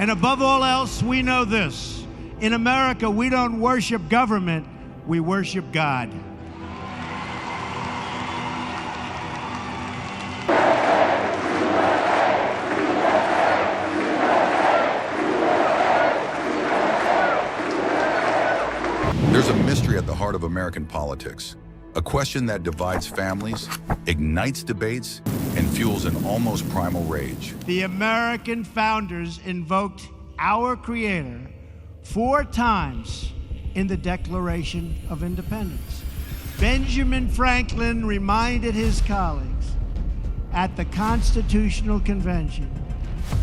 And above all else, we know this. In America, we don't worship government, we worship God. There's a mystery at the heart of American politics, a question that divides families, ignites debates, and fuels an almost primal rage. The American founders invoked our Creator 4 times in the Declaration of Independence. Benjamin Franklin reminded his colleagues at the Constitutional Convention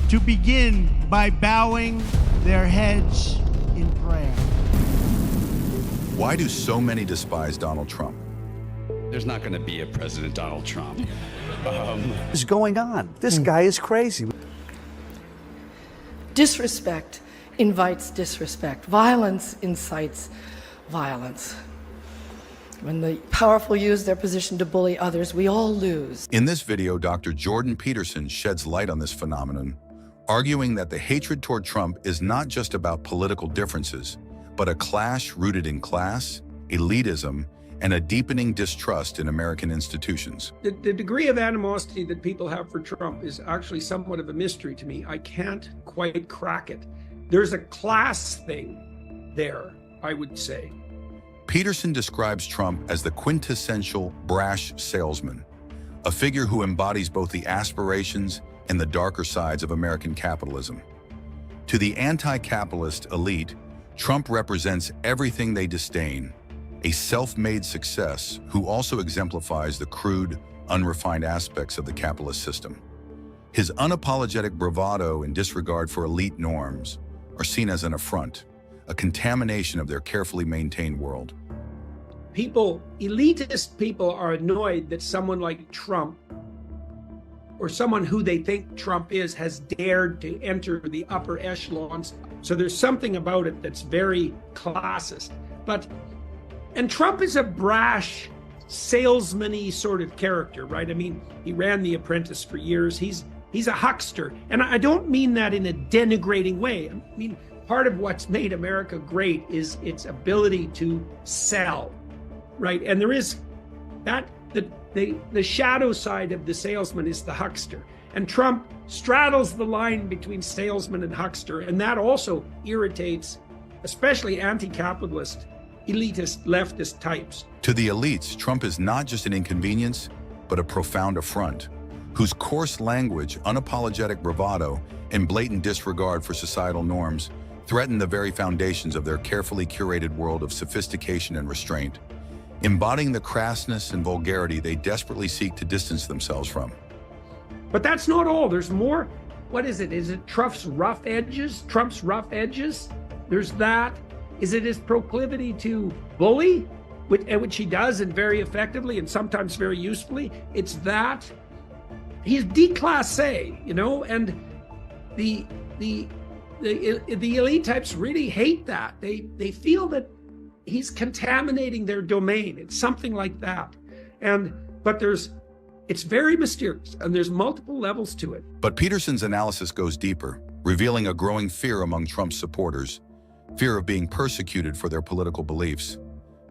to begin by bowing their heads in prayer. Why do so many despise Donald Trump? There's not going to be a President Donald Trump. What's going on? This guy is crazy. Disrespect invites disrespect. Violence incites violence. When the powerful use their position to bully others, we all lose. In this video, Dr. Jordan Peterson sheds light on this phenomenon, arguing that the hatred toward Trump is not just about political differences, but a clash rooted in class, elitism, and a deepening distrust in American institutions. The degree of animosity that people have for Trump is actually somewhat of a mystery to me. I can't quite crack it. There's a class thing there, I would say. Peterson describes Trump as the quintessential brash salesman, a figure who embodies both the aspirations and the darker sides of American capitalism. To the anti-capitalist elite, Trump represents everything they disdain, a self-made success who also exemplifies the crude, unrefined aspects of the capitalist system. His unapologetic bravado and disregard for elite norms are seen as an affront, a contamination of their carefully maintained world. Elitist people are annoyed that someone like Trump, or someone who they think Trump is, has dared to enter the upper echelons. So there's something about it that's very classist. And Trump is a brash, salesman-y sort of character, right? I mean, he ran The Apprentice for years. He's a huckster. And I don't mean that in a denigrating way. I mean, part of what's made America great is its ability to sell, right? And there is that, the shadow side of the salesman is the huckster. And Trump straddles the line between salesman and huckster. And that also irritates, especially anti-capitalist, elitist, leftist types. To the elites, Trump is not just an inconvenience, but a profound affront, whose coarse language, unapologetic bravado, and blatant disregard for societal norms threaten the very foundations of their carefully curated world of sophistication and restraint, embodying the crassness and vulgarity they desperately seek to distance themselves from. But that's not all. There's more. What is it? Is it Trump's rough edges? There's that. Is it his proclivity to bully, which he does, and very effectively and sometimes very usefully? It's that. He's déclassé, you know, and the elite types really hate that. They feel that he's contaminating their domain. It's something like that. But it's very mysterious, and there's multiple levels to it. But Peterson's analysis goes deeper, revealing a growing fear among Trump's supporters, fear of being persecuted for their political beliefs.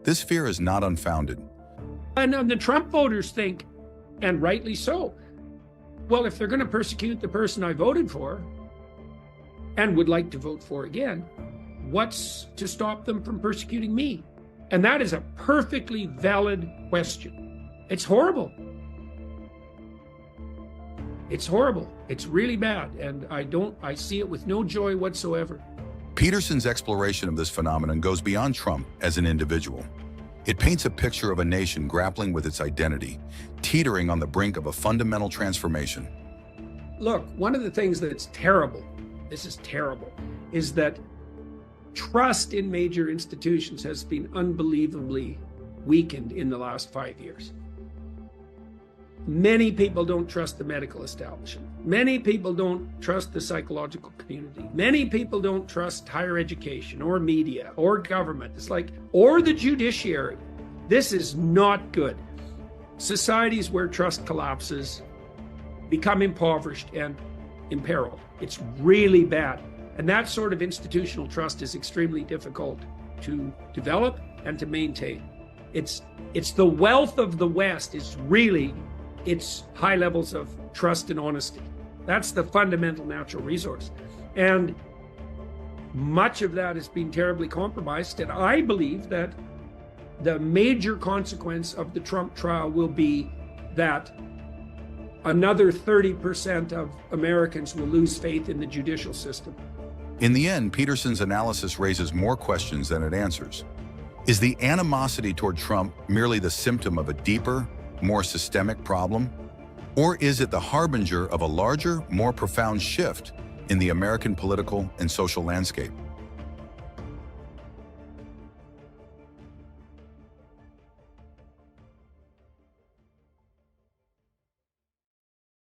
This fear is not unfounded. And the Trump voters think, and rightly so, well, if they're going to persecute the person I voted for and would like to vote for again, what's to stop them from persecuting me? And that is a perfectly valid question. It's horrible. It's horrible. It's really bad. And I see it with no joy whatsoever. Peterson's exploration of this phenomenon goes beyond Trump as an individual. It paints a picture of a nation grappling with its identity, teetering on the brink of a fundamental transformation. Look, one of the things that's terrible, this is terrible, is that trust in major institutions has been unbelievably weakened in the last 5 years. Many people don't trust the medical establishment. Many people don't trust the psychological community. Many people don't trust higher education or media or government. Or the judiciary. This is not good. Societies where trust collapses become impoverished and imperiled. It's really bad. And that sort of institutional trust is extremely difficult to develop and to maintain. It's the wealth of the West is really its high levels of trust and honesty. That's the fundamental natural resource. And much of that has been terribly compromised. And I believe that the major consequence of the Trump trial will be that another 30% of Americans will lose faith in the judicial system. In the end, Peterson's analysis raises more questions than it answers. Is the animosity toward Trump merely the symptom of a deeper, more systemic problem? Or is it the harbinger of a larger, more profound shift in the American political and social landscape?